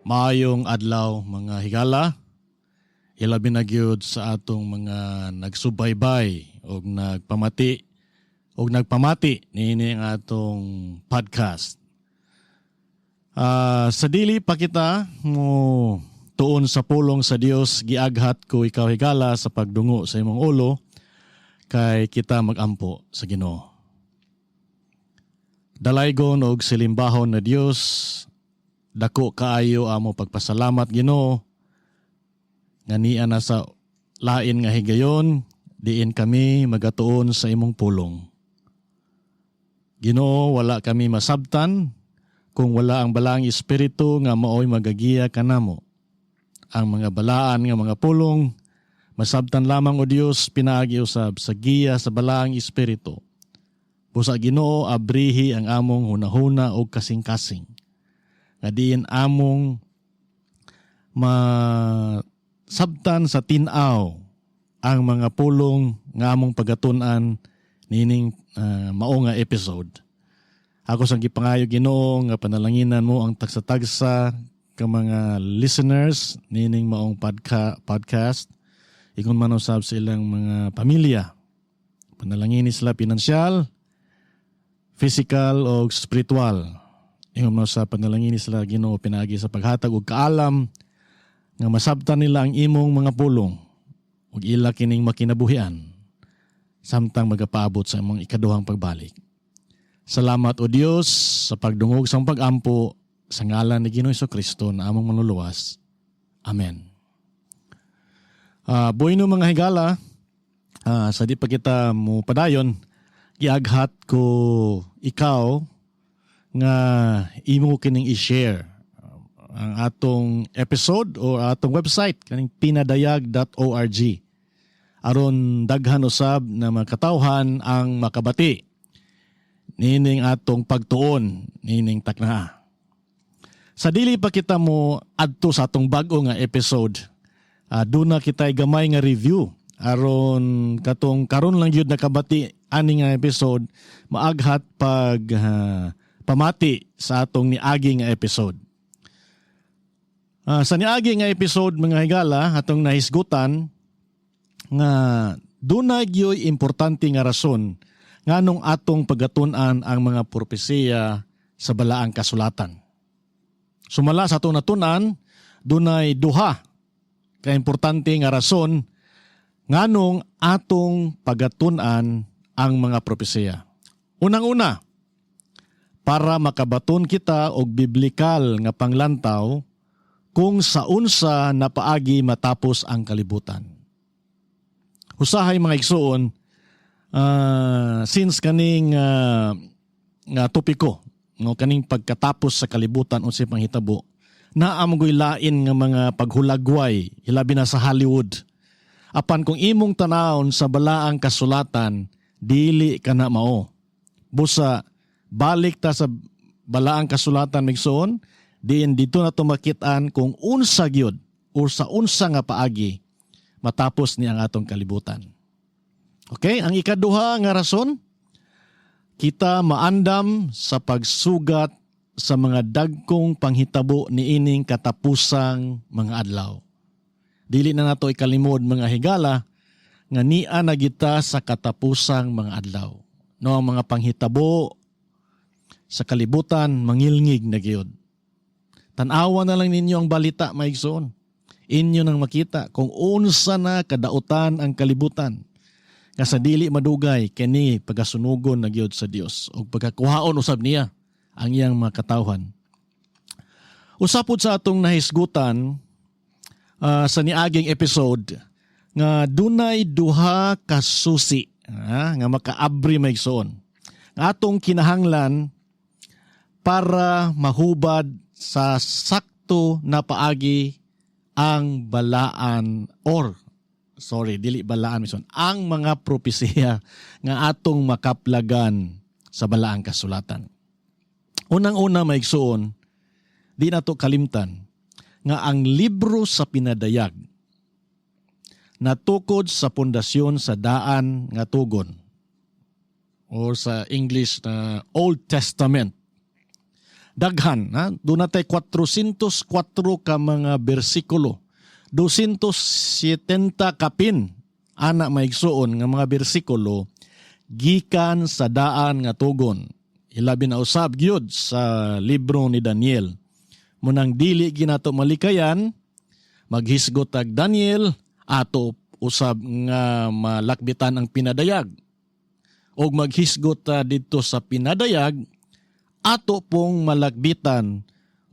Maayong adlaw mga higala, ilabi na gyud sa atong mga nagsubaybay o nagpamati niini ang atong podcast. Sa dili pa kita mo tuon sa pulong sa Dios, giaghat ko ikaw higala sa pagdungo sa imong ulo kay kita magampo sa Ginoo. Dalaygon og silimbahon na Dios, dako kaayo amo pagpasalamat Ginoo nga niya na sa lain nga higayon diin kami magatuon sa imong pulong. Ginoo, wala kami masabtan kung wala ang balaang espiritu nga maoy magagiya kanamo. Ang mga balaan nga mga pulong masabtan lamang o Dios pinaagi usab sa giya sa balaang espiritu. Busa Ginoo abrihi ang among hunahuna og kasing-kasing. Nga diin among masabtan sa tinaw ang mga pulong nga among pagatun-an nining mao nga episode. Ako sang gipangayo Ginoo nga panalanginan mo ang tagsa-tagsa ka mga listeners nining maong podcast. Ingon man usab sa ilang mga pamilya. Panalangin sila pinansyal, physical o spiritual. Ingon mo sa panalangin sila Ginoo pinagi sa paghatag og kaalam nga masabtan nila ang imong mga pulong ug ila kining makinabuhian samtang magapaabot sa imong ikaduhang pagbalik. Salamat o Dios sa pagdungog sang pagampo sa ngalan ni Ginoong Jesucristo na among manluluwas. Amen. Buino mga higala, sa di pa kita mo padayon, giaghat ko ikaw nga imo kining i-share ang atong episode o atong website kaning pinadayag.org aron daghan usab na makatawhan ang makabati nining atong pagtuon nining takna. Sa dili pa kita mo adto sa atong bag-o nga episode, duna kitay gamay nga review aron katong karon lang gyud nakabati ani nga episode maaghat pag pamati sa atong niagi nga episode. Sa niagi nga episode mga higala atong nahisgutan nga dunay gyoy importante nga rason nganong atong pagatun-an ang mga propesiya sa balaang kasulatan. Sumala sa atong natun-an dunay duha ka importante nga rason nganong atong pagatun-an ang mga propesiya. Unang-una, para makabaton kita og biblikal nga panglantaw kung sa unsa napaagi matapos ang kalibutan. Usahay mga igsuon, since kaning nga topiko, no, kaning pagkatapos sa kalibutan unsay panghitabo, naamoy lain nga mga paghulagway hilabi na sa Hollywood. Apan kung imong tanawon sa balaang kasulatan, dili ka na mao. Busa balik ta sa balaang kasulatan migsoon, diin dito na tumakit-an kung unsa gyud o sa unsa nga paagi matapos ni ang atong kalibutan. Okay, ang ikaduha nga rason, kita maandam sa pagsugat sa mga dagkong panghitabo niining katapusang mga adlaw. Dili na nato ikalimod mga higala nga niya na kita sa katapusang mga adlaw. No, ang mga panghitabo sa kalibutan mangilngig na gyud. Tan-awa na lang ninyo ang balita maigsoon. Inyo nang makita kung unsa na kadautan ang kalibutan. Nga sa dili madugay kini pagasunugon na gyud sa Dios o pagkakuhaon usab niya ang iyang mga katawhan. Usapod sa atong nahisgutan sa niaging episode nga dunay duha ka susi nga makaabri maigsoon. Nga atong kinahanglan para mahubad sa sakto na paagi ang balaan ang mga propesiya nga atong makaplagan sa balaang kasulatan. Unang-una maigsuon, di nato kalimtan nga ang libro sa pinadayag natukod sa pundasyon sa daan nga tugon or sa English na Old Testament daghan. Doon natin 404 ka mga bersikulo. 270 kapin ana maigsuon nga mga bersikulo gikan sa daan nga tugon. Hilabi na usab gyud sa libro ni Daniel. Munang dili ginato malikayan, maghisgot ag Daniel ato usab nga malakbitan ang pinadayag. Og maghisgot dito sa pinadayag ato pong malakbitan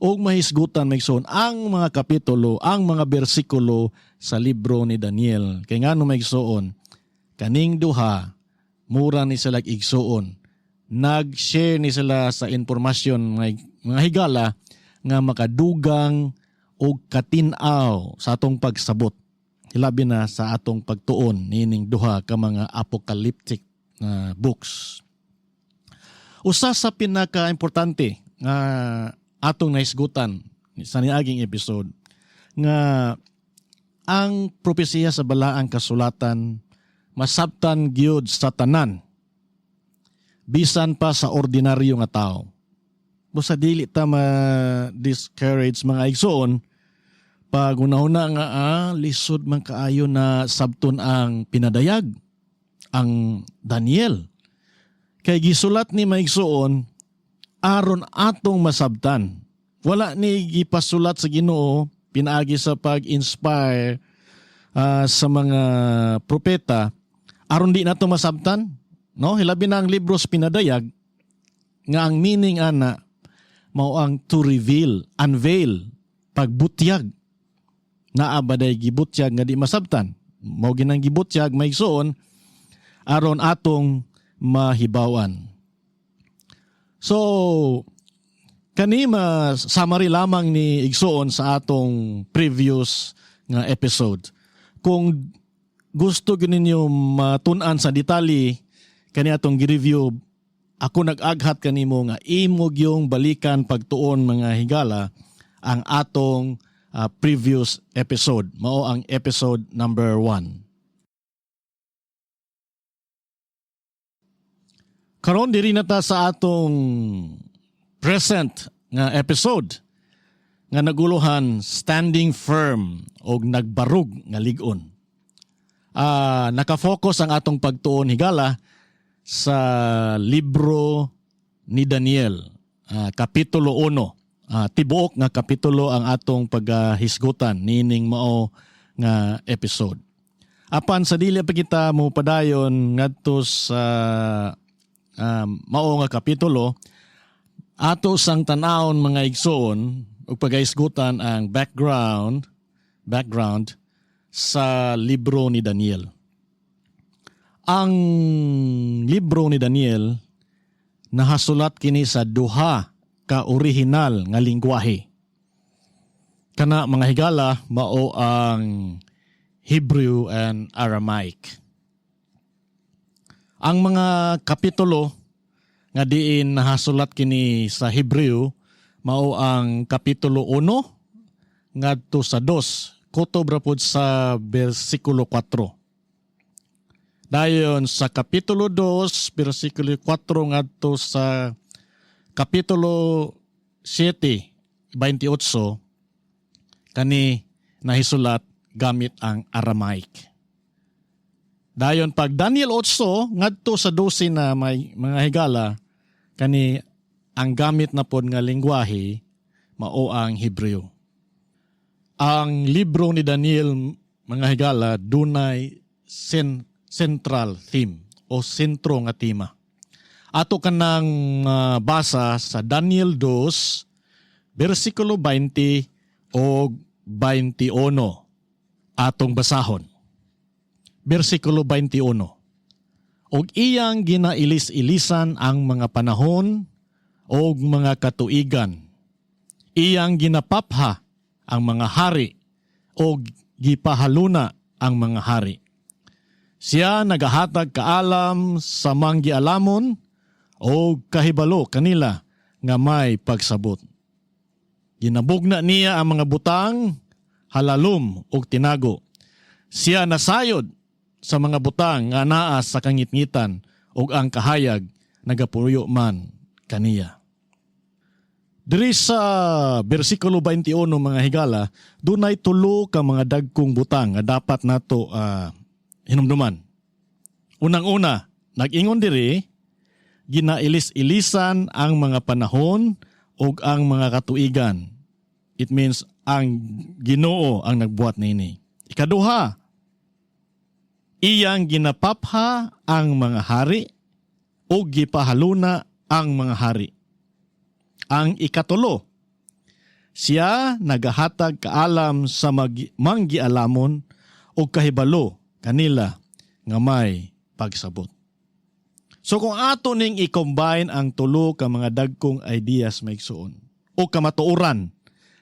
og mahisgutan maigsoon ang mga kapitulo, ang mga bersikulo sa libro ni Daniel. Kay ngano maigsoon, kaning duha mura ni sila igsuon. Nag-share ni sila sa informasyon mga higala nga makadugang og katinaw sa atong pagsabot. Hilabi na sa atong pagtuon nining duha ka mga apocalyptic books. Usa sa pinaka-importante nga atong naisgutan sa niaging episode nga ang propesiya sa balaang kasulatan masabtan gyud sa tanan bisan pa sa ordinaryo nga tao. Busa dili ta ma-discourage mga igsoon pag una-una nga lisod man kaayo na sabton ang pinadayag ang Daniel. Kay gisulat ni maigsoon aron atong masabtan. Wala ni gipasulat sa Ginoo pinaagi sa pag-inspire sa mga propeta aron di nato masabtan. No, hilabi na ang libro sa pinadayag nga ang meaning ana mao ang to reveal, unveil, pagbutyag. Naa baday gibutyag nga di masabtan. Mao ginang gibutyag maigsoon aron atong mahibawan. So, kani summary lamang ni igsoon sa atong previous nga episode. Kung gusto ninyo matun-an sa detalye kani atong gi-review, ako nag-aghat kanimo nga imog yung balikan pagtuon mga higala ang atong previous episode. Mao ang episode number 1. Karon diri na ta sa atong present nga episode nga naguluhan standing firm o nagbarug nga lig-on. Nakafocus ang atong pagtuon higala sa libro ni Daniel, kapitulo 1. Tibuok nga kapitulo ang atong paghisgutan nining mao nga episode. Apan sa dili pa kita mo padayon ngadto sa mao nga kapitulo, ato sang tanawon mga igsoon ug pagahisgutan ang background sa libro ni Daniel. Ang libro ni Daniel nahasulat kini sa duha ka orihinal nga lingwahe. Kana mga higala mao ang Hebrew and Aramaic. Ang mga kapitulo nga diin nahasulat kini sa Hebreo mao ang kapitulo 1 ngadto sa 2, kutob ra pud sa bersikulo 4. Dayon sa kapitulo 2, bersikulo 4 ngadto sa kapitulo 7, 28 kani nahisulat gamit ang Aramaic. Dayon pag Daniel 8 ngadto sa 12 na may mga higala kani ang gamit na pod nga lengguwahe mao ang Hebreo. Ang libro ni Daniel mga higala dunay central theme o sentro nga tema. Ato kanang basa sa Daniel 2 bersikulo 20 o 21 atong basahon. Bersikulo 21. Og iyang ginailis-ilisan ang mga panahon og mga katuigan. Iyang ginapapha ang mga hari og gipahaluna ang mga hari. Siya nagahatag kaalam sa manggialamon og kahibalo kanila nga may pagsabot. Ginabugna niya ang mga butang, halalom og tinago. Siya nasayod sa mga butang nga naa sa kangitngitan ug ang kahayag nagapuyo man kaniya. Diri sa bersikulo 21 mga higala, dunay tulo ka mga dagkong butang nga dapat nato hinumduman. Unang-una, nag-ingon diri, ginailis-ilisan ang mga panahon o ang mga katuigan. It means ang Ginoo ang nagbuhat nini. Ikaduha, iyang ginapapha ang mga hari o gipahaluna ang mga hari. Ang ikatulo, siya nagahatag kaalam sa manggialamon o kahibalo kanila nga may pagsabot. So kung ato ning i-combine ang tulo ka mga dagkong ideas maigsuon o kamatuoran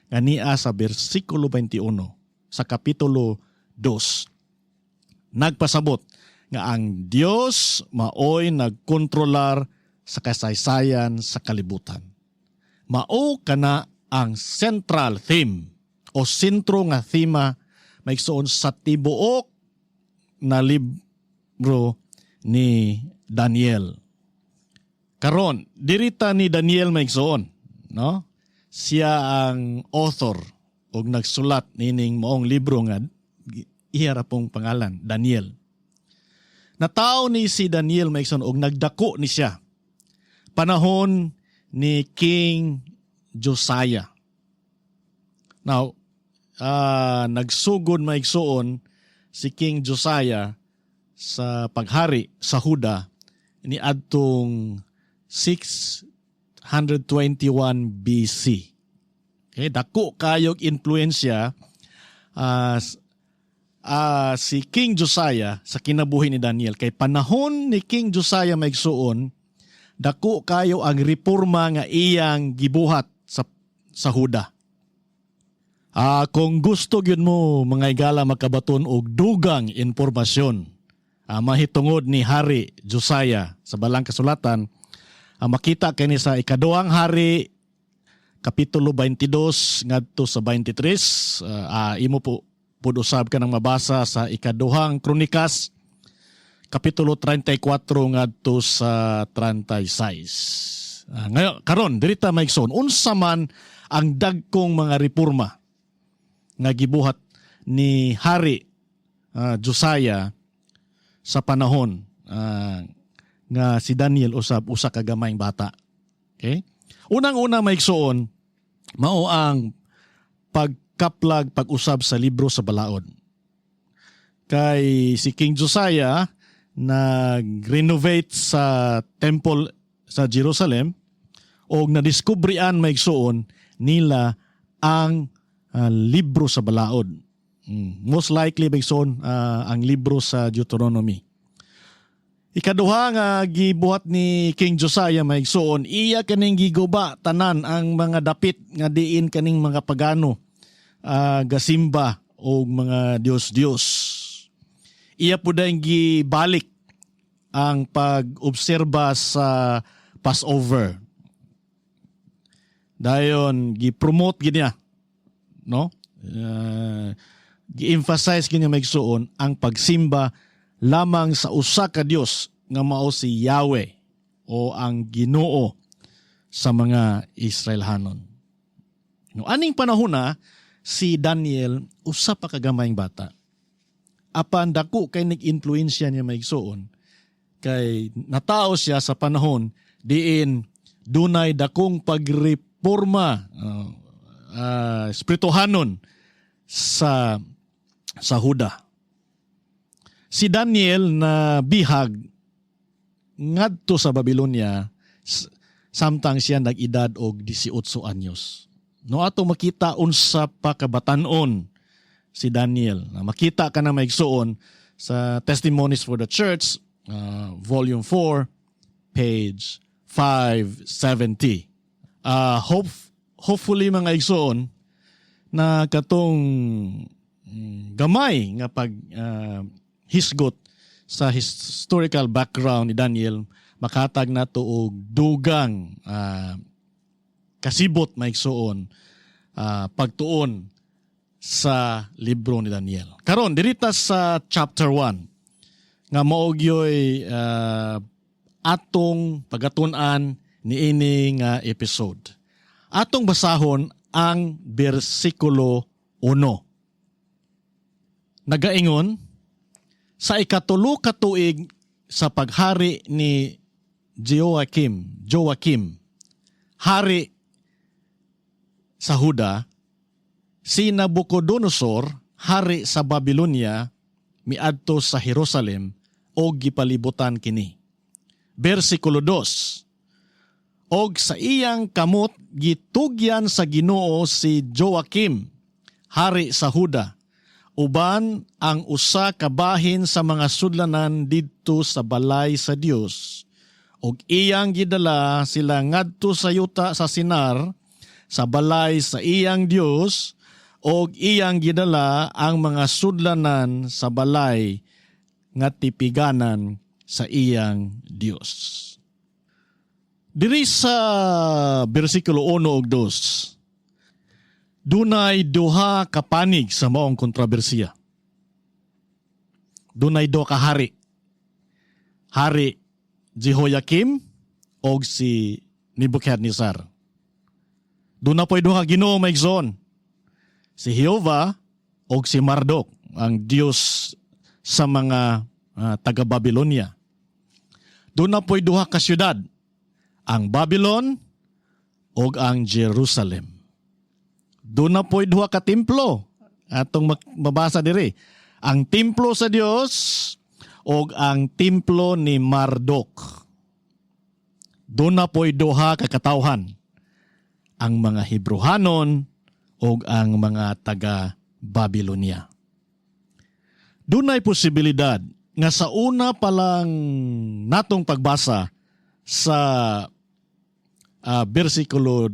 nga niya sa bersikulo 21 sa kapitulo 2, nagpasabot nga ang Dios maoy nagkontrolar sa kasaysayan sa kalibutan. Mao kana ang central theme o sentro nga tema maigsuon sa tibuok na libro ni Daniel. Karon, dirita ni Daniel maigsuon, no? Siya ang author o nagsulat nining maong libro nga ihara pong pangalan, Daniel. Natao ni si Daniel maigsuon og nagdako ni siya. Panahon ni King Josiah. Now, nagsugod maigsuon si King Josiah sa paghari sa Huda ni adtong 621 BC. Okay, dako kayog influensya si King Josiah sa kinabuhi ni Daniel. Kay panahon ni King Josiah maigsuon, dako kayo ang reforma nga iyang gibuhat sa Huda. Kung gusto gyud mo mga higala makabaton og dugang impormasyon mahitungod ni Hari Josiah sa balang kasulatan, makita kini sa ikaduhang hari kapitulo 22 ngadto sa 23. Imo po usab ka nang mabasa sa ikaduhang Kronikas kapitulo 34 ngadto sa 36. Ngayon karon dirita maigsoon unsa man ang dagkong mga reforma nga gibuhat ni Hari Josiah sa panahon nga si Daniel usab usa ka gamayng bata. Okay? Unang-una maigsoon mao ang pagkaplag pag-usab sa libro sa balaod. Kay si King Josiah nag-renovate sa temple sa Jerusalem o nadiskubrian maigsuon nila ang libro sa balaod. Most likely maigsuon ang libro sa Deuteronomy. Ikaduha nga gibuhat ni King Josiah maigsuon, iya kaning giguba tanan ang mga dapit nga diin kaning mga pagano gasimba o mga Dios-Dios. Iya po dahil gibalik ang pag-obserba sa Passover. Dayon gi-promote ginya, no? Gi-emphasize ginya maigsuon ang pagsimba lamang sa usa ka Dios nga mao si Yahweh o ang Ginoo sa mga Israelhanon. No, aning panahon si Daniel usa pa ka gamayng bata. Apan dako kay nag-influensya niya maigsuon kay natao siya sa panahon diin dunay dakong pagreforma espirituhanon sa Huda. Si Daniel na bihag ngadto sa Babylonia samtang siya nag-edad og 18 anyos. No ato makita unsa pa kabatan-on si Daniel. Makita ka na maigsuon sa Testimonies for the Church, Volume 4, page 570. Hopefully mga igsuon na katong gamay nga pag hisgot sa historical background ni Daniel makatag nato og dugang kasibot maigsuon pagtuon sa libro ni Daniel. Karon dirita sa chapter 1 nga mao gyoy atong pagatun-an niini nga episode. Atong basahon ang bersikulo 1. Nagaingon, sa ikatulo ka tuig sa paghari ni Joakim, hari sa Huda, si Nabucodonosor, hari sa Babylonia, miadto sa Jerusalem o gipalibutan kini. Bersikulo 2. Og sa iyang kamot gitugyan sa Ginoo si Joakim, hari sa Huda, uban ang usa ka bahin sa mga sudlanan didto sa balay sa Dios. Og iyang gidala sila ngadto sa yuta sa Sinar, sa balay sa iyang Dios, og iyang gidala ang mga sudlanan sa balay nga tipiganan sa iyang Dios. Diri sa bersikulo 1 ug 2, dunay duha ka panig sa maong kontrobersiya. Dunay duha ka hari. Hari Jehoiakim og si Nebuchadnezzar. Duna po'y duha Ginoo maigsoon. Si Jehovah og si Marduk, ang Dios sa mga taga-Babylonia. Duna po'y duha ka syudad, ang Babylon og ang Jerusalem. Duna po'y duha ka templo, atong mabasa diri. Ang templo sa Dios og ang templo ni Marduk. Duna po'y duha ka katawhan, ang mga Hebrehanon og ang mga taga-Babylonia. Dunay posibilidad nga sa una pa lang natong pagbasa sa bersikulo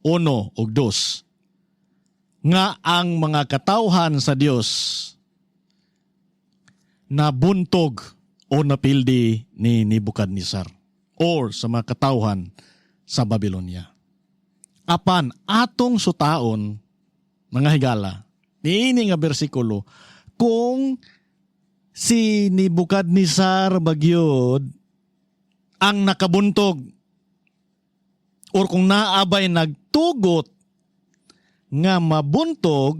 1 ug 2 nga ang mga katawhan sa Dios nabuntog o napildi ni Nebuchadnezzar or sa mga katawhan sa Babylonia. Apan atong sutaon, mga higala, niini nga bersikulo, kung si Nebuchadnezzar bagyod ang nakabuntog or kung naabay nagtugot nga mabuntog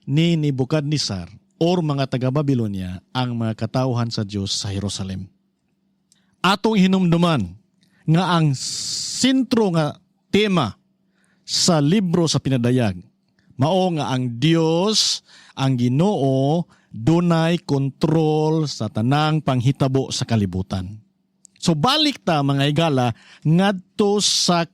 ni Nebuchadnezzar or mga taga-Babylonia ang mga katawhan sa Diyos sa Jerusalem. Atong hinumduman nga ang sentro nga tema sa libro sa pinadayag, mao nga ang Dios, ang Ginoo, dunay kontrol sa tanang panghitabo sa kalibutan. So balik ta mga higala ngadto sa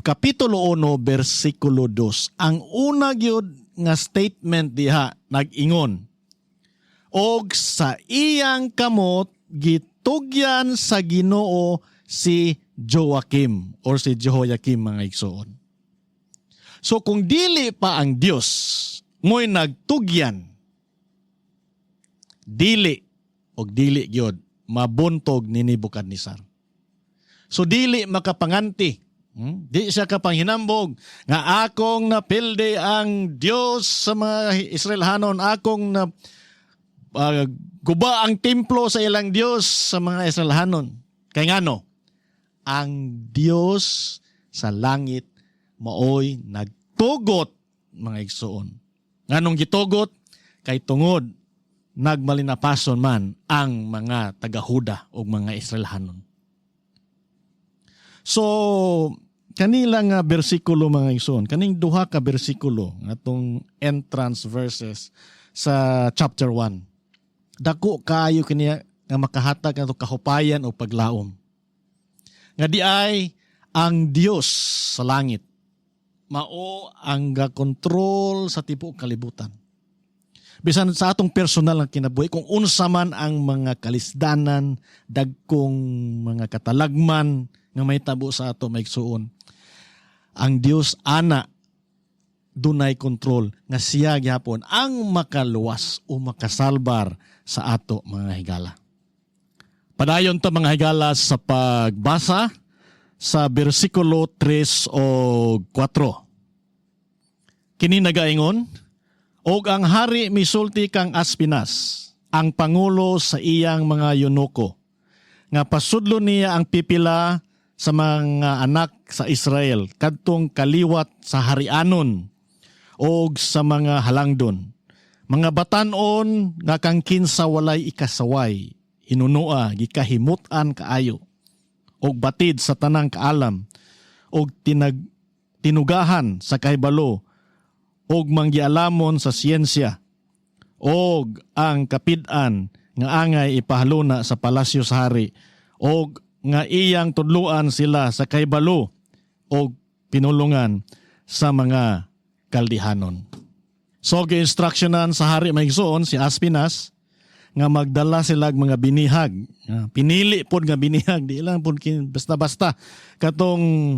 kapitulo 1 bersikulo 2. Ang una gyud nga statement diha nag-ingon, og sa iyang kamot gitugyan sa Ginoo si Joakim or si Jehoiakim mga igsoon. So kung dili pa ang Dios mo'y nagtugyan, dili gyud mabuntog ni Nebuchadnezzar. So dili makapanganti. Di siya kapanghinambog nga akong napildi ang Dios sa mga Israelhanon, akong na guba ang templo sa ilang Dios sa mga Israelhanon. Kay ngano, ang Dios sa langit maoy nagtugot mga igsoon. Nganong gitugot kay tungod nagmalinapason man ang mga taga-Huda o mga Israelhanon. So, kanila nga bersikulo mga igsoon, kaning duha ka bersikulo atong entrance verses sa chapter 1. Dako kayo kaniya nga makahatag ato kahupayan o paglaom. Nga di ay ang Dios sa langit mao ang gakontrol sa tibuok kalibutan. Bisan sa atong personal nga kinabuhi, kung unsa man ang mga kalisdanan, dagkong mga katalagman nga may tabo sa ato maigsuon, ang Dios ana dunay kontrol nga siya gyapon ang makaluwas o makasalbar sa ato mga higala. Padayon ta mga higala sa pagbasa sa bersikulo 3 o 4. Kini nagaingon, og ang hari misulti kang Aspinas, ang pangulo sa iyang mga yunoko, nga pasudlo niya ang pipila sa mga anak sa Israel kadtong kaliwat sa harianon o sa mga halangdon. Mga batanon nga kang kinsa walay ikasaway, hinunua, gikahimutan kaayo, og batid sa tanang kaalam, og tinugahan sa kahibalo, og manggialamon sa siyensya, og ang kapid-an nga angay ipahaluna sa palasyo sa hari, og nga iyang tudluan sila sa kahibalo, og pinulungan sa mga kaldihanon. So, gi-instructionan sa hari mahigsuon si Aspinas nga magdala sila mga binihag. Pinili po nga binihag, di lang po basta-basta. Katong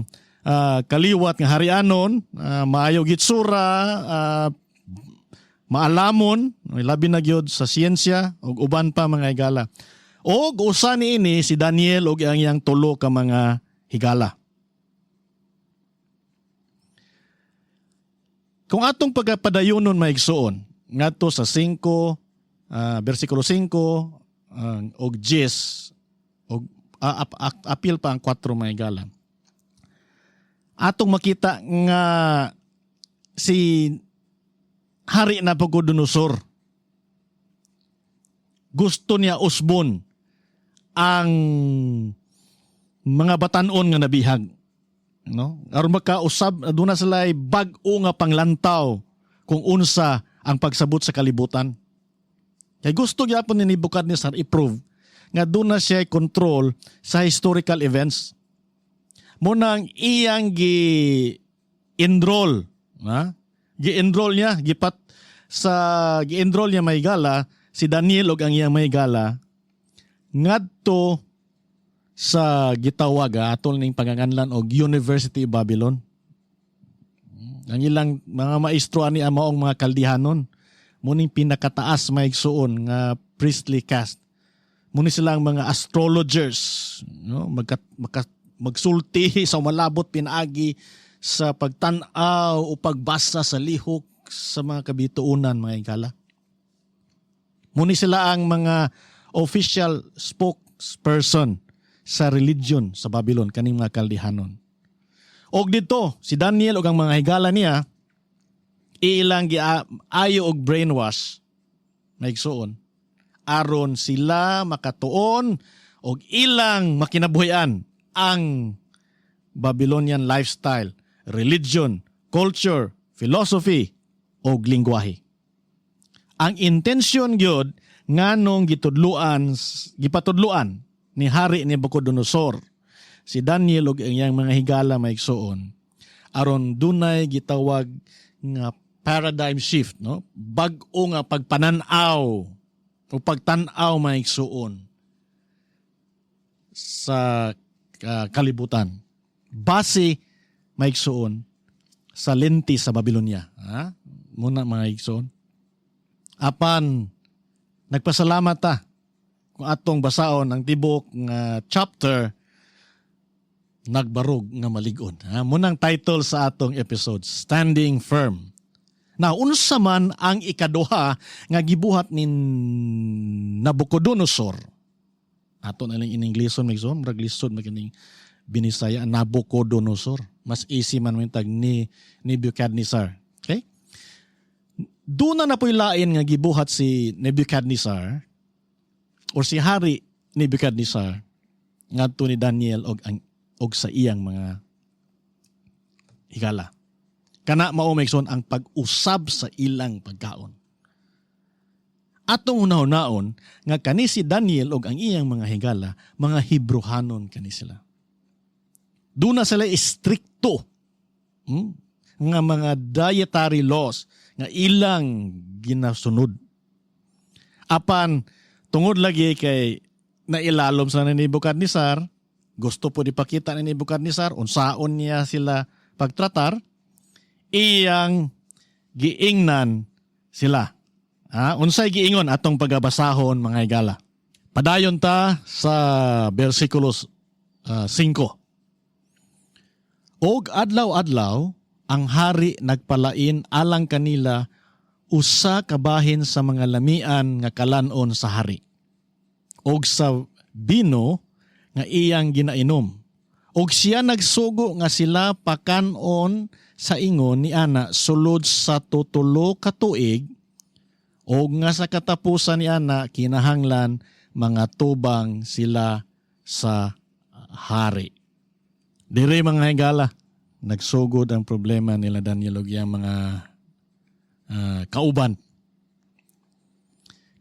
kaliwat nga harianon, maayo gitsura, maalamon, labi na gyud sa siyensya, ug uban pa mga higala. Og usa niini si Daniel og ang iyang tulo ka mga higala. Kung atong pagpadayonon maigsuon ngadto sa 5 versikulo 5 og 10 og apil pa ang 4 mga higala. Atong makita nga si Hari Nabucodonosor gusto niya usbon ang mga batanon nga nabihag, no? Aron makausab aduna sila bag-o nga panglantaw kung unsa ang pagsabot sa kalibutan. Kay gusto gyapon ni Nebuchadnezzar i-prove nga duna siya control sa historical events. Munang iyang gi-enroll, gi-enroll niya gi-enroll niya may gala si Daniel og ang iyang may gala ngadto sa gitawag atol ning panganganlan og University of Babylon. Ang ilang mga maestro ani amaong mga kaldihanon, muning pinakataas maigsuon nga priestly caste. Muni silang mga astrologers, no? Magsulti sa malabot pinaagi sa pagtan-aw o pagbasa sa lihok sa mga kabituunan mga higala. Muni sila ang mga official spokesperson sa religion sa Babylon, kaning mga kaldihanon. Og dito, si Daniel og ang mga higala niya, ilang ayo og brainwash, maigsuon, aron sila makatuon og ilang makinabuhian ang Babylonian lifestyle, religion, culture, philosophy, o lingwahe. Ang intensyon gyud nganong gipatudluan ni Hari Nabucodonosor si Daniel ug iyang mga higala maigsuon aron dunay gitawag nga paradigm shift, no? Bag-o nga pagpanan-aw o pagtan-aw maigsuon sa kalibutan. Base maigsuon sa lenti sa Babylonia. Muna maigsuon. Apan nagpasalamat ta kung atong basaon ang tibok nga chapter nagbarog nga malig-on. Munang title sa atong episode, Standing Firm. Now, unsa man ang ikaduha nga gibuhat ni Nabucodonosor? Ato na lang in Ingleson, magson, murag lisod magining binisaya, Nabucodonosor. Mas easy man yung tag ni Nebuchadnezzar. Okay? Doon na po'y lain nga gibuhat si Nebuchadnezzar or si Hari Nebuchadnezzar ngadto ni Daniel og sa iyang mga higala. Kana mao maigsoon ang pag-usab sa ilang pagkaon. Atong unahon-naon nga kani si Daniel og ang iyang mga higala, mga Hebrehanon kani sila. Doon na sila istrikto nga mga dietary laws nga ilang ginasunod. Apan tungod lagi kay nailalom sa ni Nebuchadnezzar, gusto po dipakita ni Nebuchadnezzar unsaon niya sila pagtratar, iyang giingnan sila. Unsay giingon atong pagabasahon mga higala. Padayon ta sa versikulos 5. Og adlaw-adlaw ang hari nagpalain alang kanila usa ka bahin sa mga lamian nga kalanon sa hari. Og sa bino nga iyang ginainom. Og siya nagsugo nga sila pakanon sa ingon ni ana sulod sa tutulo ka tuig, og nga sa katapusan ni ana kinahanglan mga tubang sila sa hari. Dire mga higala, nagsugod ang problema nila Daniel og iyang mga kauban.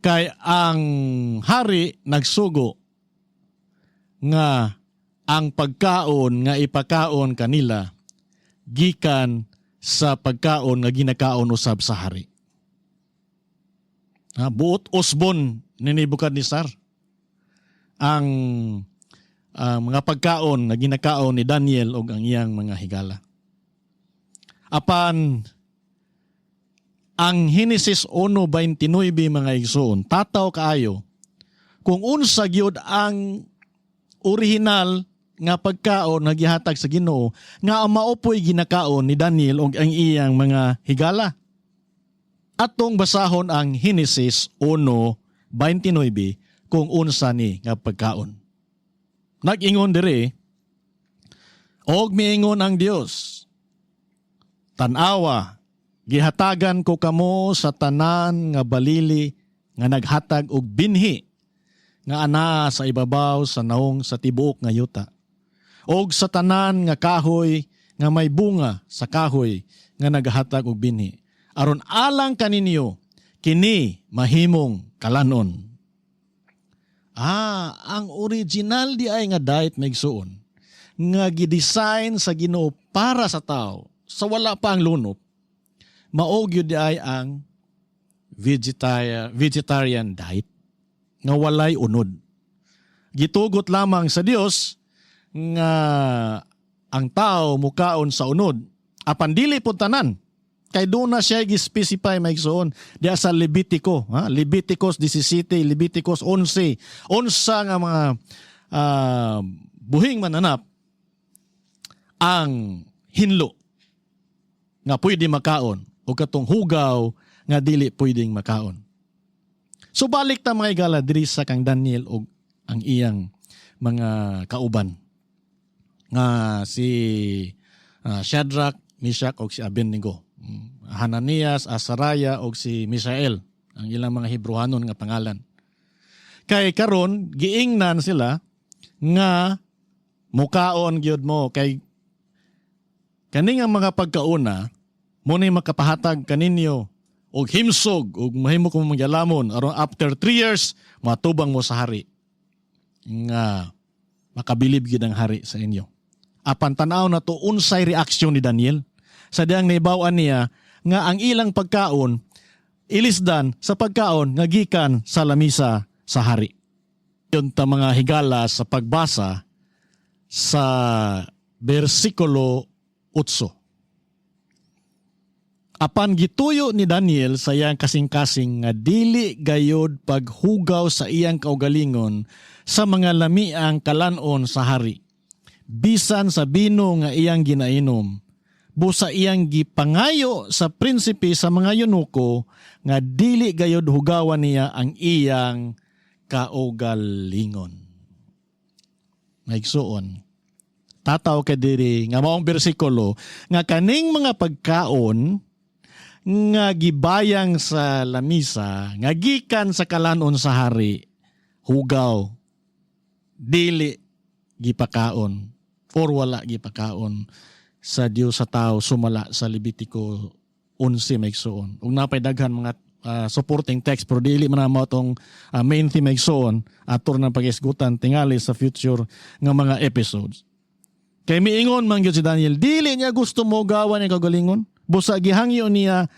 Kay ang hari nagsugo nga ang pagkaon nga ipakaon kanila gikan sa pagkaon nga ginakaon usab sa hari. Buot usbon ni Nebukadnezar ang mga pagkaon nga ginakaon ni Daniel ug ang iyang mga higala. Apan ang Henesis 1:29 mga igsoon, tataw kaayo kung unsa gyud ang original nga pagkaon nga gihatag sa Ginoo nga maopoy ginakaon ni Daniel ug ang iyang mga higala. Atong basahon ang Henesis 1:29 kung unsa ni nga pagkaon. Nag-ingon dire, og miingon ang Dios, tan-awa, gihatagan ko kamo sa tanan nga balili nga naghatag og binhi nga ana sa ibabaw sa naong sa tibuok nga yuta. Og sa tanan nga kahoy nga may bunga sa kahoy nga naghatag og binhi. Aron alang kaninyo kini mahimong kalanon. Ang original di ay nga diet maigsuon nga gidesign sa Ginoo para sa tao sa wala pa ang lunop. Maog yun di ay ang vegetarian diet nga walay unod. Gitugot lamang sa Dios nga ang tao mukaon sa unod. Apan dili pud tanan. Kay doon na siya gi-specify maigsoon diya sa Levitico, Leviticus 17, Leviticus 11. Unsa nga mga buhing mananap ang hinlo nga pwede makaon o katong hugaw nga dili pwedeng makaon. So balik ta mga igala diri sa kang Daniel o ang iyang mga kauban nga si Shadrach, Meshach o si Abednego, Hananias, Azariah o si Misael, ang ilang mga Hebrewanon nga pangalan. Kay karon giingnan sila nga mukaon gyud mo kay kani nga mga pagkauna mo ni makapahatag kaninyo og himsog og mahimo ko magyalamon aron after 3 years matubang mo sa hari nga makabilib gyud ang hari sa inyo. Apan tanaw na to unsay reaksyon ni Daniel sa diyang naibaw-an niya nga ang ilang pagkaon ilisdan sa pagkaon nga gikan sa lamisa sa hari. Yun ta mga higala sa pagbasa sa versikulo 8. Apan gituyo ni Daniel sa iyang kasing-kasing nga dili gayod paghugaw sa iyang kaugalingon sa mga lamiang kalanon sa hari. Bisan sa bino nga iyang ginainom, busa iyang gipangayo sa prinsipe sa mga yunuko nga dili gayod hugawan niya ang iyang kaugalingon. Maigsuon, tataw ka diri nga maong bersikulo nga kaning mga pagkaon nga gibayang sa lamisa nga gikan sa kalanon sa hari, hugaw, dili gipakaon or wala gipakaon sa Dios sa tao sumala sa Levitico 11 maigsoon. Ug napay daghan mga supporting text pero dili man na mo tong main theme maigsoon atur na pagisgutan tingali sa future nga mga episodes. Kay miingon man gyud si Daniel, dili niya gusto mo gawan ang kagalingon. Busa gihangyo niya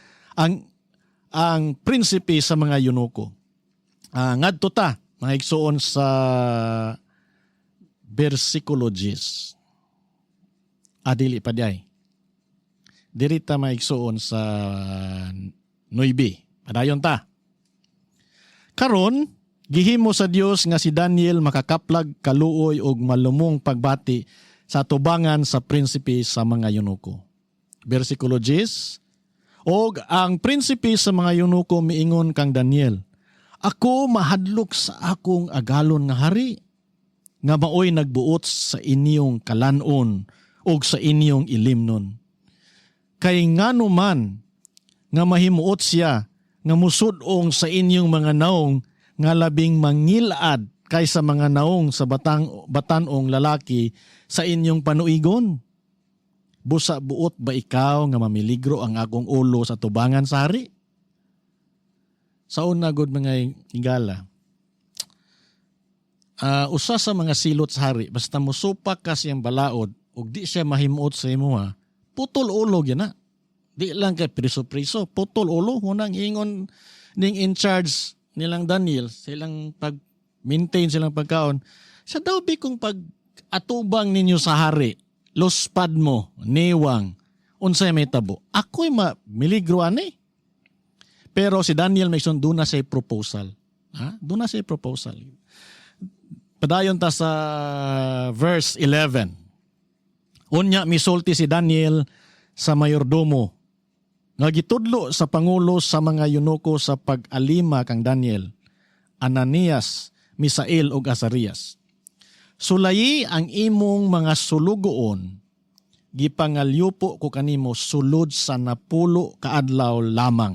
ang prinsipe sa mga yunuko. Ngadto ta mga igsoon sa versikulo 10. Dili pa diay. Diri ta maigsoon sa 9. Padayon ta. Karon gihimo sa Dios nga si Daniel makakaplag kaluoy og malumong pagbati sa tubangan sa prinsipe sa mga yunuko. Versikulo 10. Og ang prinsipe sa mga yunuko miingon kang Daniel, ako mahadlok sa akong agalon nga hari. nga maoy nagbuot sa inyong kalanon o sa inyong ilimnon. Kay ngano man nga mahimuot siya nga musudong sa inyong mga naong nga labing mangilad kaysa mga naong sa batanong lalaki sa inyong panuigon. Busa buot ba ikaw nga mamiligro ang akong ulo sa tubangan sa hari? Sa una gud mga higala, usa sa mga silot sa hari, basta musupak ka siyang balaod ug di siya mahimuot sa imuha, putol ulo yan na. Di lang kay priso-priso, putol ulo. Hunang ingon ning in charge nilang Daniel, silang pag-maintain silang pagkaon. Sa daw kung pag-atubang ninyo sa hari, lospad mo, niwang, unsay may tabo. Ako'y miligro ani. Pero si Daniel may doon na siya proposal. Doon na siya proposal. Padayon ta sa verse 11. Unya misulti si Daniel sa mayordomo nga gitudlo sa pangulo sa mga yunuko sa pag-alima kang Daniel, Ananias, Misael ug Azarias. Sulayi ang imong mga sulugoon, gipangalyupo ko kanimo sulod sa 10 kaadlaw lamang.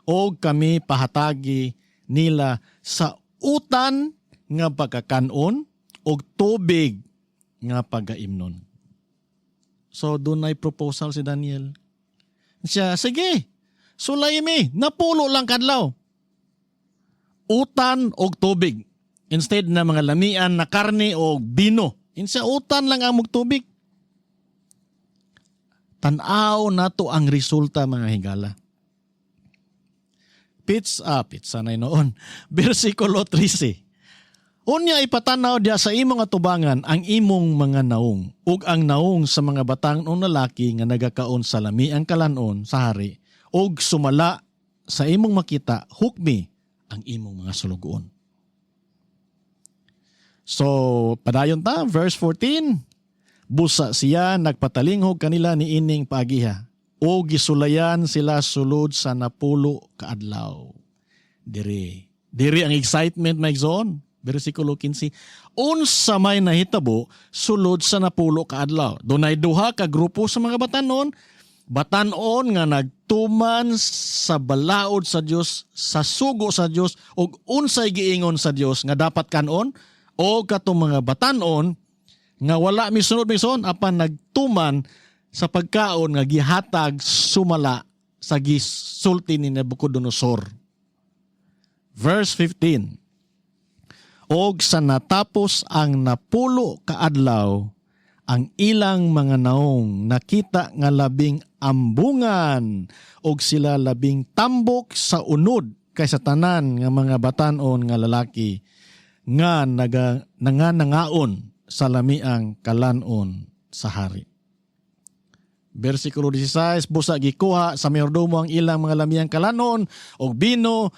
O kami pahatagi nila sa utan nga pagkakanon o tubig nga pagaimnon. So doon ay proposal si Daniel. Siya, sige, sulay mi, 10 lang kadlaw. Utan o tubig. Instead na mga lamian na karne o bino. Insa utan lang ang tubig. Tanaw na to ang resulta mga higala. Pizza na noon. Versikulo 13. Unya ipatanaw dia sa imong atubangan ang imong mga naong ug ang naong sa mga batang o lalaki nga nagakaon sa lami ang kalanon sa hari ug sumala sa imong makita hukmi ang imong mga sulugoon. So padayon ta verse 14. Busa siya nagpatalingog kanila ni ining paagiha o gisulayan sila sulod sa 10 kaadlaw. Diri ang excitement may zone. Versikulo 15. Unsa may nahitabo sulod sa 10 kaadlaw. Dunay duha ka grupo sa mga batanon. Batanon nga nagtuman sa balaod sa Dios, sa sugo sa Dios ug unsay giingon sa Dios nga dapat kanon o katong mga batanon nga wala misunod mison apan nagtuman sa pagkaon nga gihatag sumala sa gisulti ni Nabucodonosor. Verse 15. Og sa natapos ang 10 kaadlaw, ang ilang mga naong nakita nga labing ambungan og sila labing tambok sa unod kaysa tanan nga mga batanon nga lalaki nga nangaon sa lamiang kalanon sa hari. Versikulo 16, busa gikuha sa mayordomo ang ilang mga lamiang kalanon og bino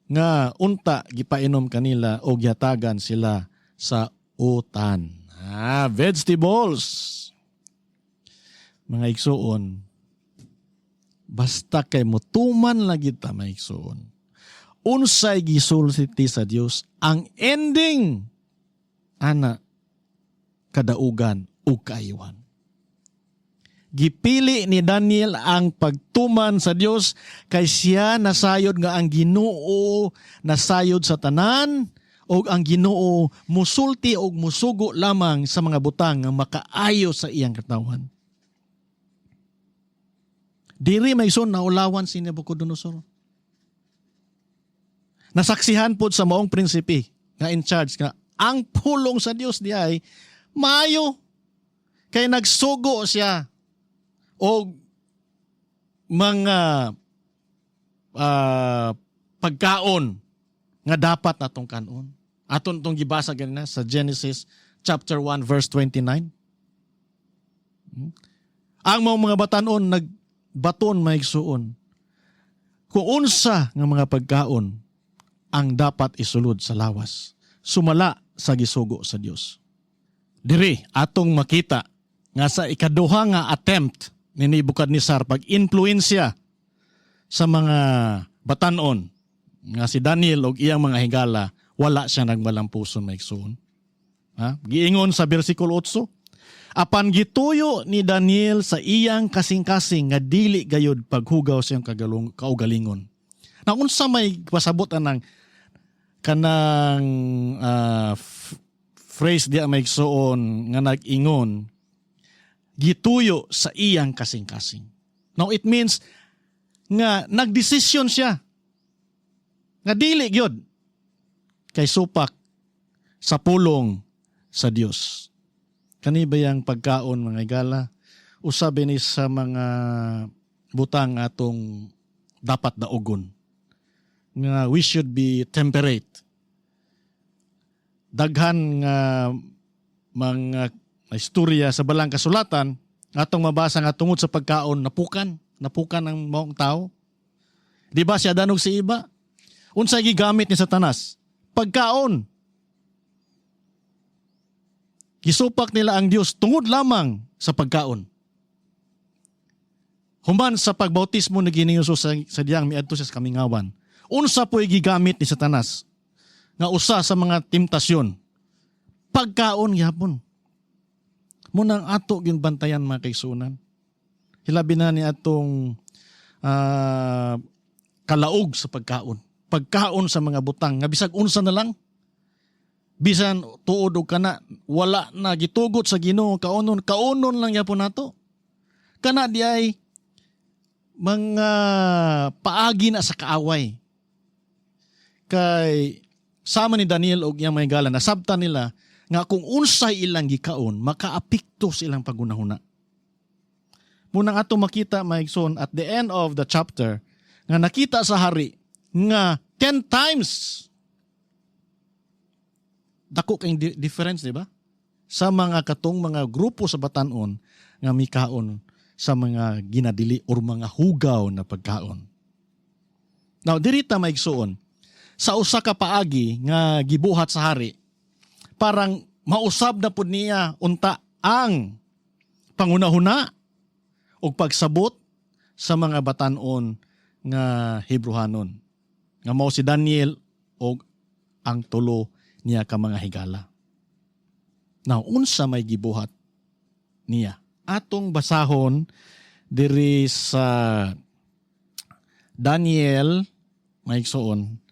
nga unta gipainom kanila o gihatagan sila sa utan. Vegetables. Mga igsuon, basta kay mutuman lagi ta mga igsuon. Unsay gisulti sa Dios ang ending ana kadaugan ug kaayuhan. Gipili ni Daniel ang pagtuman sa Dios kay siya nasayod nga ang Ginoo nasayod sa tanan o ang Ginoo musulti o musugo lamang sa mga butang nga makaayo sa iyang katawan. Diri may son naulawan si Nabucodonosor. Nasaksihan po sa maong prinsipe nga in charge nga ang pulong sa Dios di ay maayo kay nagsugo siya o mga pagkaon nga dapat natong kanon. Aton itong gibasa ganina sa Genesis chapter 1 verse 29. Ang mga batanon nagbaton maigsuon. Kung unsa nga mga pagkaon ang dapat isulod sa lawas, sumala sa gisugo sa Dios. Diri atong makita nga sa ikaduha nga attempt ni Nebuchadnezzar pag-influensya sa mga batanon nga si Daniel o iyang mga higala, wala siya nagmalampuson maigsuon. Ha? Giingon sa bersikulo 8, apan gituyo ni Daniel sa iyang kasing-kasing nga dili gayud paghugaw sa iyang kaugalingon. Na unsa may pasabot anang kanang phrase diya may igsoon nga nag-ingon, gituyo sa iyang kasing-kasing. Now it means nga nagdesisyon siya nga dili gyud kay supak sa pulong sa Dios. Kani ba yang pagkaon mga igala? Usabi ni sa mga butang atong dapat daogon. Nga we should be temperate. Daghan nga mga istorya sa balang kasulatan atong mabasa nga tungod sa pagkaon napukan ang maong tao. Di ba siya danog si iba? Unsay gigamit ni Satanas? Pagkaon. Gisupak nila ang Dios tungod lamang sa pagkaon. Human sa pagbautismo na giniuso sa diyang miadto sa kamingawan. Unsa po'y gigamit ni Satanas nga usa sa mga temptasyon? Pagkaon gyapon. Munang ato gyud bantayan mga kaigsunan. Hilabi na ni atong kalaog sa pagkaon. Pagkaon sa mga butang nga bisag unsa na lang. Bisan tuod og kana wala na gitugot sa Ginoo kaunon lang gyapon nato. Kana di ay mga paagi na sa kaaway. Kay sama ni Daniel og iyang mga higala nasabtan nila nga kung unsay ilang gikaon makaapekto sa ilang pagunahuna. Munang ato makita maigsoon at the end of the chapter nga nakita sa hari nga 10 times dako kay difference, di ba? Sa mga katong mga grupo sa batanon nga mikaon sa mga ginadili or mga hugaw na pagkaon. Now, dirita maigsuon, sa usa ka paagi nga gibuhat sa hari, parang mausab na pud niya unta ang pangunahuna o pagsabot sa mga batanon nga Hebrewanon. Nga mao si Daniel o ang tulo niya ka mga higala. Now, unsa may gibuhat niya? Atong basahon diri sa Daniel, maigsoon.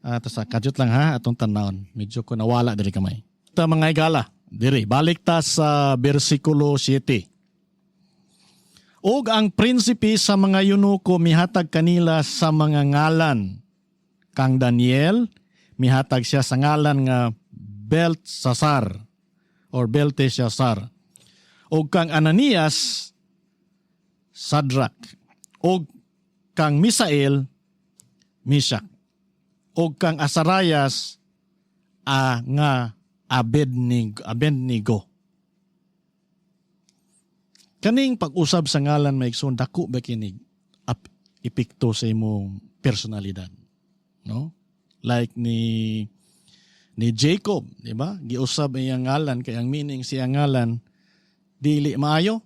Sa kadyot lang ha, atong tanawon. Medyo ko nawala diri kamay. Ta mga higala, diri, balik ta sa bersikulo 7. Og ang prinsipe sa mga yunuko mihatag kanila sa mga ngalan. Kang Daniel, mihatag siya sa ngalan nga Belteshazzar or Belteshazzar. O kang Ananias, Shadrach. O kang Misael, Meshach. O kang Azarias, nga Abednego. Kaning pag-usab sa ngalan maigsoon dako ba kinig epekto sa imong personalidad, no? Like ni Jacob, di ba? Giusab iyang ngalan kay ang meaning siya ngalan dili maayo.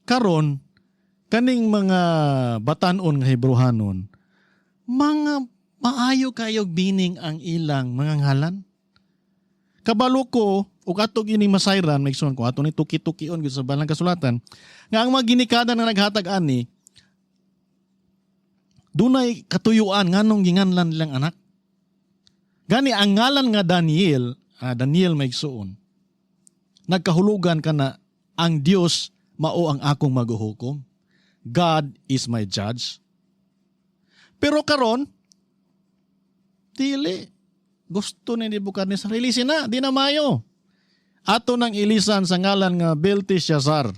Karon kaning mga batan-on nga Hebrewanon, mga maayo kayog meaning ang ilang mga ngalan. Kabalo ko ug ato gini masayran maigsoon ko ato ni tuki-tukion gid sa balang kasulatan nga ang mga ginikada na naghatag ani dunay katuyuan nganong ginganlan nilang anak. Gani ang ngalan nga Daniel, Daniel maigsuon, nagkahulugan ka na ang Dios mao ang akong maghuhukom. God is my judge. Pero karon, dili. Gusto ni Nebuchadnezzar, release na, di na mayo. Ato nang ilisan sa ngalan nga Belteshazzar,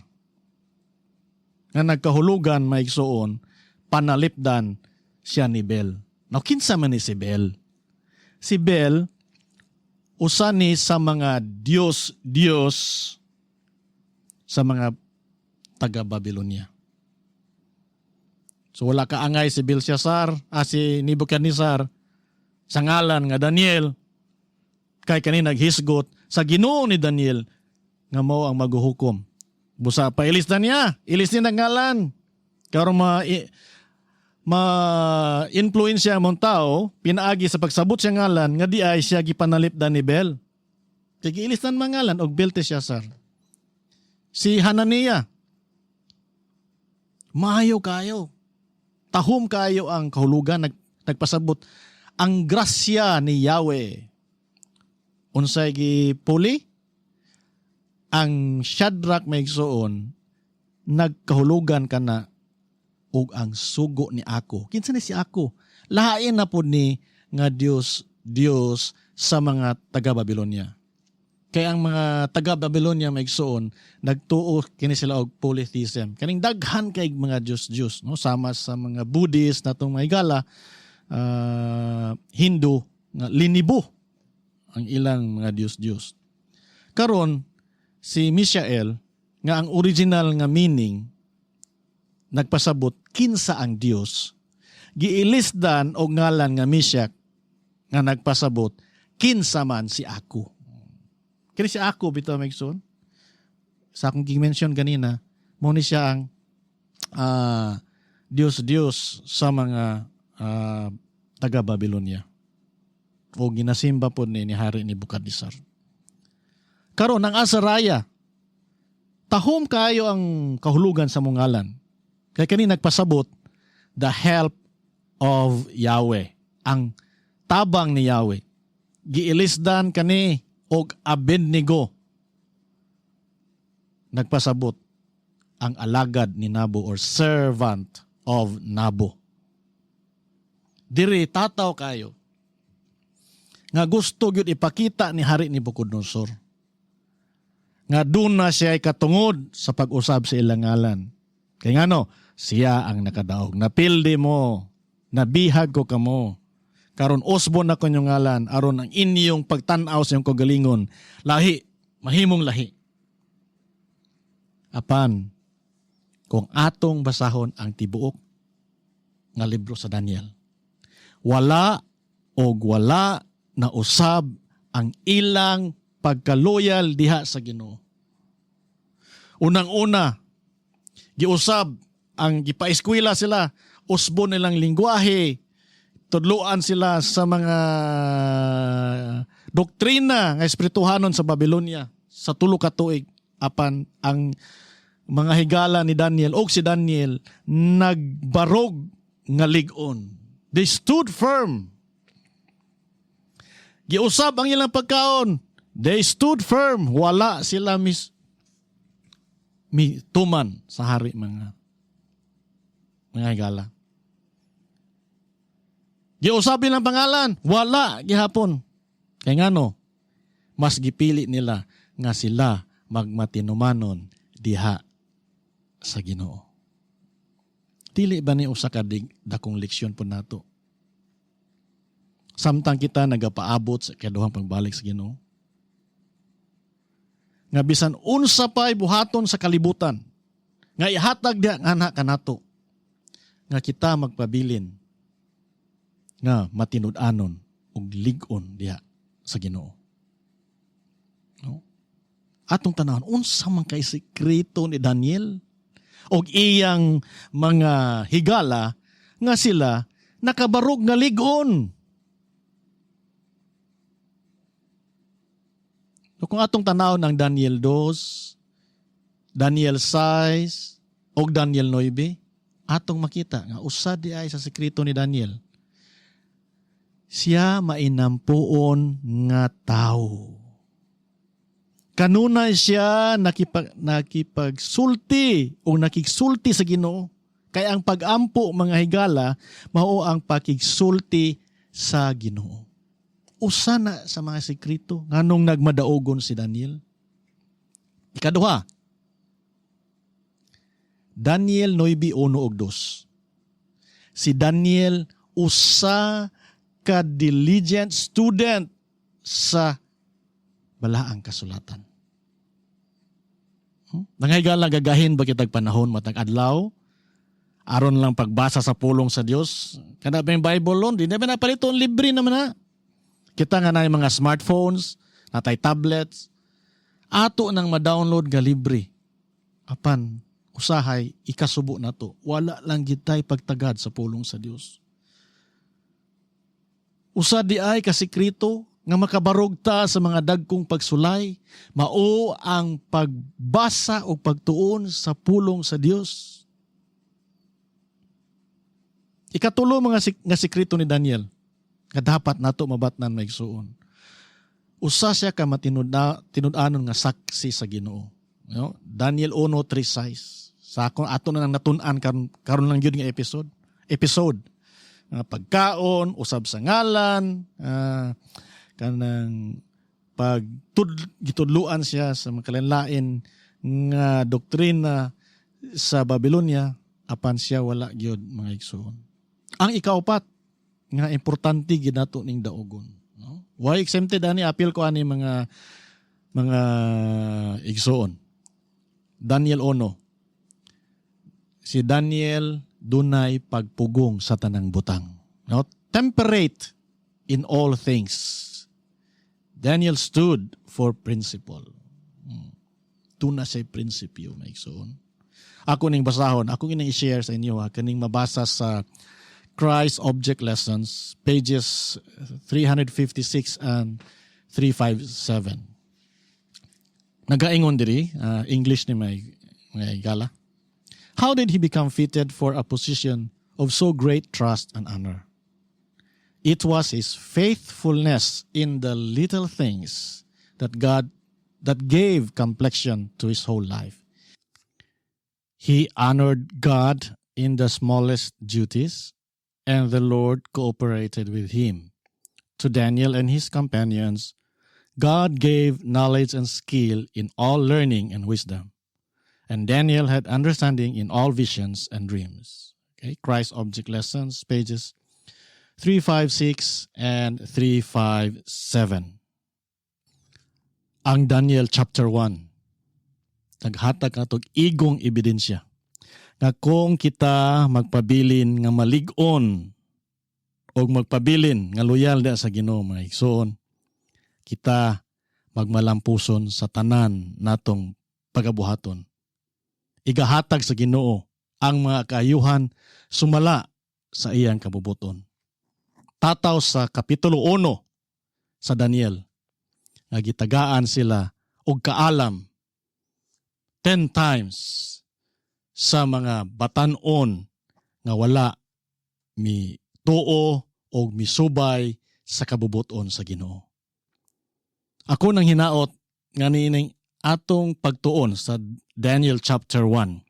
nga nagkahulugan maigsuon, panalipdan siya ni Bel. Now, kinsa man ni si Bel? Si Bel, usa ni sa mga Diyos sa mga taga-Babylonia. So wala kaangay si Belshazzar, si Nebuchadnezzar, sa ngalan nga Daniel, kay kani naghisgot sa Ginoo ni Daniel, nga mao ang maghuhukom. Busa pa ilis na niya, ilis niya ng ngalan. Karon ma-influensya mong tao, pinaagi sa pagsabot siya ngalan, nga di ay siya gipanalipdan ni Bel. Kay giilis nan mangalan og Belteshazzar. Si Hananiah, maayo kayo. Tahom kayo ang kahulugan, nagpasabot. Ang grasya ni Yahweh. Unsay gipuli? Ang Shadrach maigsoon, nagkahulugan ka na og ang sugo ni ako. Kinsa ni si ako? Lahain na po ni nga Diyos sa mga taga-Babylonia. Kaya ang mga taga-Babylonia maigsoon, nagtuo kini sila og polytheism. Kaning daghan kay mga Diyos, no? Sama sa mga Buddhist natong mga higala, Hindu, nga linibo ang ilang mga Diyos. Karon si Mishael, nga ang original nga meaning, nagpasabot, kinsa ang Dios. Giilisdan o ngalan nga Mishak, nga nagpasabot, kinsa man si ako. Kini si ako, bitaw Megson. Sa akong gi-mention kanina, muna siya ang Diyos sa mga taga-Babylonia. O ginasimba po ni Hari Nebukadnezar. Karon ang Azariah, tahom kayo ang kahulugan sa mungalan. Kaya kanina nagpasabot, the help of Yahweh. Ang tabang ni Yahweh. Giilisdan kani og Abednego. Nagpasabot, ang alagad ni Nabo or servant of Nabo. Diri tataw kayo nga gusto gyud ipakita ni Hari Nebukadnezar nga doon na siya ay katungod sa pag-usab sa ilang ngalan. Kaya nga no, siya ang nakadaog. Napildi mo, nabihag ko kamo. Karon osbon na kanyang ngalan, aron ang inyong pagtanaw sa iyong kagalingon. Lahi, mahimong lahi. Apan, kung atong basahon ang tibuok nga libro sa Daniel, wala na usab ang ilang pagkaloyal diha sa Ginoo. Unang-una, giusab ang gipaeskwela sila, usbon nilang lingwahe, tudluan sila sa mga doktrina nga espirituhanon sa Babylonia sa tulo ka tuig, apan ang mga higala ni Daniel o si Daniel nagbarog nga lig-on. They stood firm. Giusab ang ilang pagkaon. They stood firm. Wala sila tuman sa hari mga higala. Giusabi ng pangalan, wala gihapon. Kaya nga no, mas gipili nila nga sila magmatinumanon diha sa Ginoo. Dili ba ni usa ka dakong leksyon po nato? Samtang kita nagapaabot sa kaduhang pagbalik sa Ginoo. Nga bisan unsa pay buhaton sa kalibutan, nga ihatag diha ang anak kanato, nga kita magpabilin nga matinud-anon ug lig-on diha sa Ginoo. No? Atong tanawon unsa man kay sekreto ni Daniel og iyang mga higala nga sila nakabarog nga lig-on. So, kung atong tanawon ang Daniel 2, Daniel 6 og Daniel 9, atong makita nga usa di ay sa sekreto ni Daniel. Siya mainampuon nga tao. Kanunay siya nakipagsulti o nakigsulti sa Ginoo. Kaya ang pag-ampo mga higala, mao ang pakigsulti sa Ginoo. Usa na sa mga sekreto nganong nagmadaogon si Daniel. Ikaduha, Daniel 9:1 og 2. Si Daniel usa ka diligent student sa balaang kasulatan. Nangaygalang gagahin ba kitag panahon matag adlaw aron lang pagbasa sa pulong sa Dios? Kada ba yung Bible lon, di na ba napaliton, libre naman na. Kita nga na yung mga smartphones, natay tablets, ato nang ma-download nga libre. Apan, usahay, ikasubo na to. Wala lang gitay pagtagad sa pulong sa Dios. Usa di ay kasikreto nga makabarog ta sa mga dagkong pagsulay, mao ang pagbasa o pagtuon sa pulong sa Dios. Ikatulo nga sikreto ni Daniel nga dapat nato mabatnan maigsuon. Usa siya ka matinud-anon nga saksi sa Ginoo. No? Daniel 1:3-6. Sa ato na nang natun-an karon lang gyud nga episode. Pagkaon, usab sa ngalan, kanang gitudluan siya sa makalanlain nga doktrina sa Babylonia apan siya wala gyud mga igsoon. Ang ikaupat nga importante gid nato ning daogon, no? Why exempted ani appeal ko ani mga igsoon. Daniel 1. Si Daniel dunay pagpugong sa tanang butang. No? Temperate in all things. Daniel stood for principle. Tuna siya prinsipyo, maigsoon. Ako ning basahon, ako ning i-share sa inyo, kaning mabasa sa Christ Object Lessons, pages 356 and 357. Nagaingon diri, English ni may gala. How did he become fitted for a position of so great trust and honor? It was his faithfulness in the little things that gave complexion to his whole life. He honored God in the smallest duties, and the Lord cooperated with him. To Daniel and his companions, God gave knowledge and skill in all learning and wisdom. And Daniel had understanding in all visions and dreams. Okay, Christ Object Lessons, pages 356 and 357. Ang Daniel chapter 1, naghatag natog igong ebidensya nga kung kita magpabilin nga malig-on o magpabilin nga loyal sa Ginoo mga igsoon, kita magmalampuson sa tanan natong pagabuhaton. Igahatag sa Ginoo ang mga kaayuhan sumala sa iyang kabubuton. Tataw sa kapitulo 1 sa Daniel, nga gitagaan sila og kaalam 10 times sa mga batan-on nga wala mi tuo o misubay sa kabubuton sa Ginoo. Ako nang hinaot nga nining atong pagtuon sa Daniel chapter 1.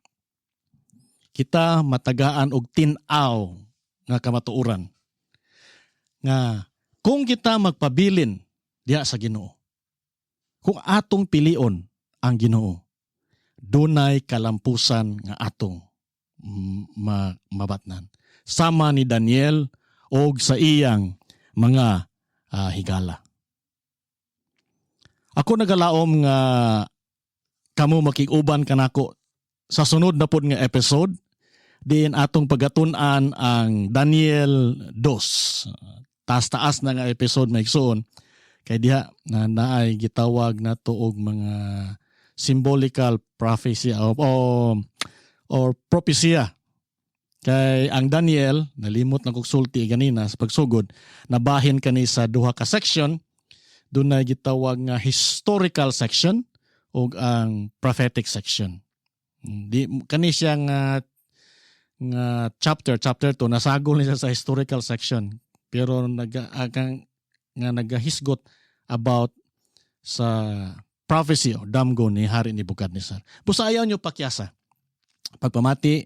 Kita matagaan og tin-aw nga kamatuoran. Nga kung kita magpabilin diha sa Ginoo, kung atong pilion ang Ginoo, dunay kalampusan nga atong mabatnan. Sama ni Daniel og sa iyang mga higala. Ako nagalaom nga kamo makig-uban kanako sa sunod na pod nga episode diin atong pagatun-an ang Daniel 2. Taas-taas na nga episode maigsoon kay diha na naay gitawag nato og mga symbolical prophecy or propesya. Kay ang Daniel nalimot na kog sulti ganina sa pagsugod nabahin kani sa duha ka section. Doon na gitawag nga historical section o ang prophetic section. Kani siya nga chapter 2 nasagol niya sa historical section pero nagahisgot about sa prophecy o damgo ni Hari Nebukadnezar. Busa ayaw nyo pakyasa. Pagpamati,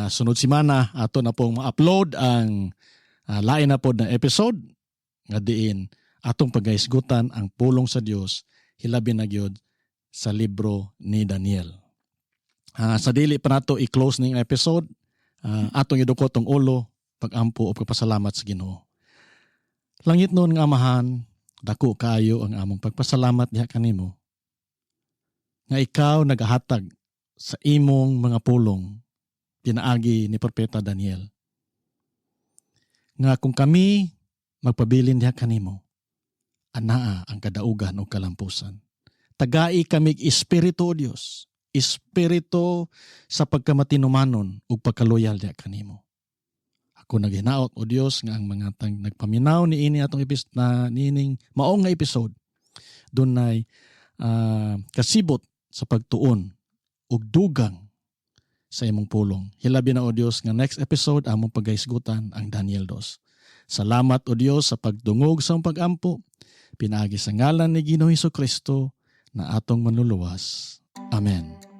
sunod simana ato na pong ma-upload ang lain na po na episode nga diin atong pagahisgutan ang pulong sa Dios hilabi na gyud sa libro ni Daniel. Sa dili pa nato i-close ning episode, atong idukot tong ulo pagampo o pagpasalamat sa Ginoo. Langit nun nga Amahan, dako kaayo ang among pagpasalamat diha kanimo nga ikaw nagahatag sa imong mga pulong pinaagi ni Propeta Daniel. Nga kung kami magpabilin diha kanimo, anaa ang kadaugan o kalampusan. Tagai kamig espiritu o Dios, espiritu sa pagkamatinumanon ug pagkaloyal diha kanimo. Ako naghinaot o Dios nga ang mga nagpaminaw ni ini atong nining maong nga episode dunay kasibot sa pagtuon ug dugang sa imong pulong. Hilabi na o Dios nga next episode among pagahisgutan ang Daniel 2. Salamat o Dios sa pagdungog sa imong pag-ampo. Pinaagi sa ngalan ni Ginoong Hesukristo na atong manluluwas. Amen.